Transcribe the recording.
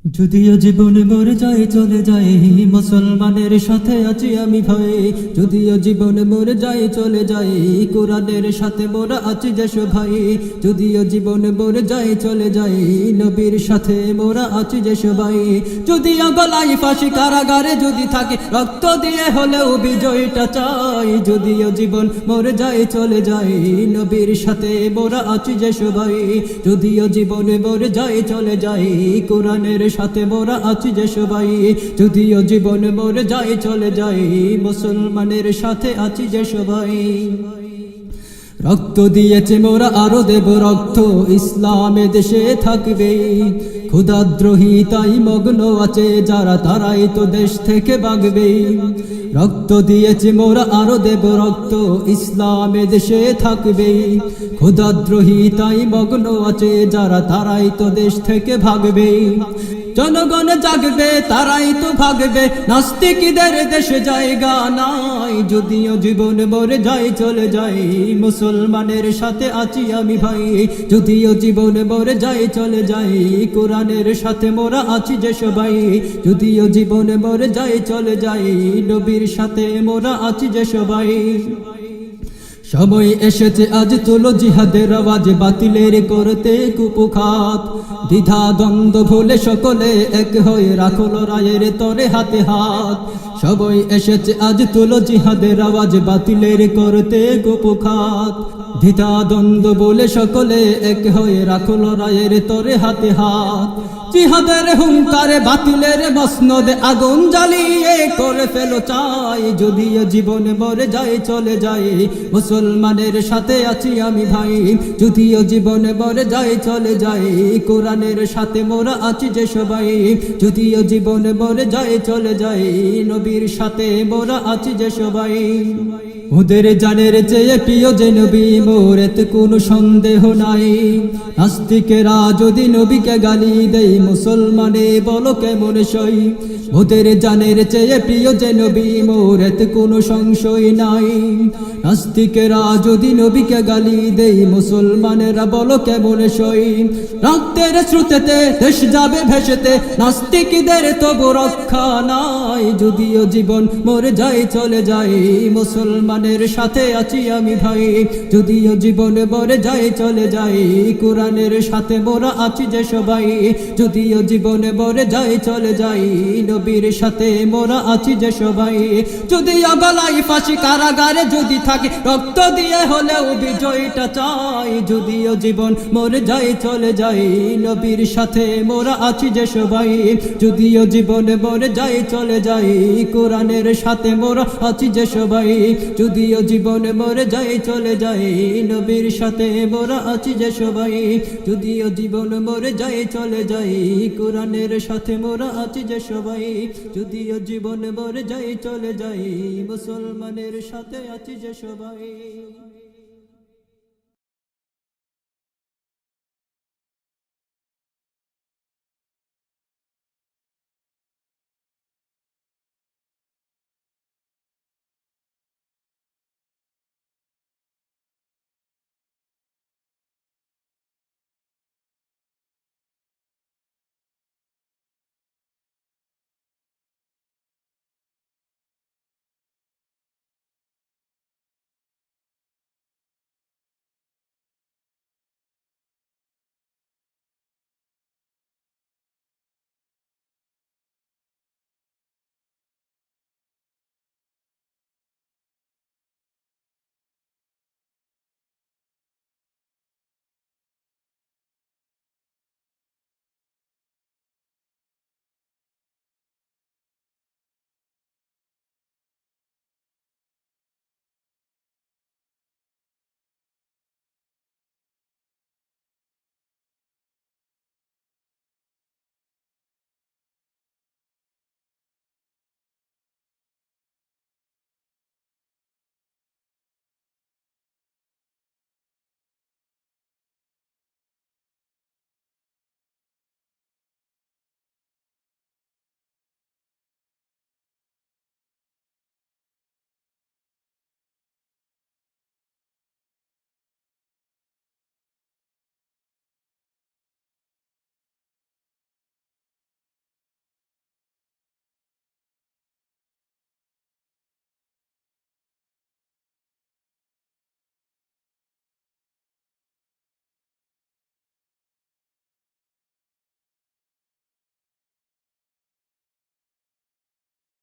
যদিও জীবন মরে যায় চলে যায়, মুসলমানের সাথে আছি আমি ভাই। যদিও জীবন মরে যায় চলে যায়, কোরআনের সাথে মোরা আছি যে ভাই। যদিও জীবন মরে যায় চলে যায়, নবীর সাথে মোরা আছি যে সবাই। যদিও গলায় ফাঁসি কারাগারে যদি থাকে, রক্ত দিয়ে হলেও বিজয়টা চাই। যদিও জীবন মরে যায় চলে যায়, নবীর সাথে মোরা আছি যে সবাই। যদিও জীবন মরে যায় চলে যায়, কোরআনের সাথে মোরা আছি যে সবাই। যদিও জীবন মরে যায় চলে যায়, মুসলমানের সাথে আছি যে সবাই। রক্ত দিয়েছে মোরা আরো দেব রক্ত, ইসলামে দেশে থাকবে। ক্ষুধাদ্রোহী তাই মগ্ন আছে যারা, তারাই তো দেশ থেকে ভাগবে। রক্ত দিয়েছে মোরা আরো দেব রক্ত, ইসলামে দেশে থাকবে। ক্ষুধাদ্রোহী তাই মগ্ন আছে যারা, তারাই তো দেশ থেকে ভাগবে। জনগণ জাগবে তারাই তো ভাগবে, নাস্তিকদের দেশে জায়গা নাই। যদিও জীবন মরে যায় চলে যায়, মুসলমানের সাথে আছি আমি ভাই। যদিও জীবন মরে যায় চলে যায়, কোরআনের সাথে মোরা আছি যে সবাই। যদিও জীবন মরে যায় চলে যায়, নবীর সাথে মোরা আছি যে সবাই। সময় এসেছে আজ তুলো জিহাদের আওয়াজ, বাতিলের করতে কুপখাত। দ্বিধা দ্বন্দ্ব ভুলে সকলে এক হয়ে রাখো লড়াইয়ের তরে হাতে হাত। সময় এসেছে আজ তুলো জিহাদের আওয়াজ, বাতিলের করতে কুপখাত। দ্বিধা দ্বন্দ্ব বলে সকলে এক হয়ে রাখো লড়াইয়ের তরে হাতে হাত। জিহাদের হুঙ্কারে বাতিলের মসনদে আগুন জ্বালিয়ে করে ফেলো চাই। যদিও জীবন মরে যায় চলে যায়, মুসলমানের সাথে আছি আমি ভাই। যদিও জীবন মরে যায় চলে যায়, কোরআনের সাথে মোরা আছি যে সবাই। যদিও জীবন মরে যায় চলে যায়, নবীর সাথে মোরা আছি যে সবাই। ওদের জানের চেয়ে প্রিয় যে নবী মোর, এতে কোনো সন্দেহ নাই। নাস্তিকেরা যদি নবীকে গালি দেয়, মুসলমানে বলো কেমন সই। ওদের জানের চেয়ে প্রিয় যে নবী মোর, এতে কোনো সংশয় নাই। নাস্তিকেরা যদি নবীকে গালি দেয়, মুসলমানেরা বলো কেমন সই। রক্তের স্রোতেতে দেশ যাবে ভেসেতে, নাস্তিকদের তবু রক্ষা নাই। যদিও জীবন মরে যায় চলে যায়, মুসলমানের সাথে আছি আমি ভাই। যদিও জীবন মরে যায় চলে যায়, কোরআনের সাথে মোরা আছি যে সবাই। যদিও জীবন মরে যায় চলে যায়, নবীর সাথে মোরা আছি যে সবাই। যদিও গলায় ফাঁসি কারাগারে যদি থাকে, রক্ত দিয়ে হলেও বিজয়টা চাই। যদিও জীবন মরে যায় চলে যায়, নবীর সাথে মোরা আছি যে সবাই। যদিও জীবন মরে যায় চলে যায়, কোরআনের সাথে মোরা আছি যে সবাই। যদিও জীবন মরে যায় চলে যায়, নবীর সাথে মোরা আছি যে সবাই। যদিও জীবন মরে যায় চলে যায়, কোরআনের সাথে মোরা আছি যে সবাই। যদিও জীবন মরে যায় চলে যায়, মুসলমানের সাথে আছি যে সবাই।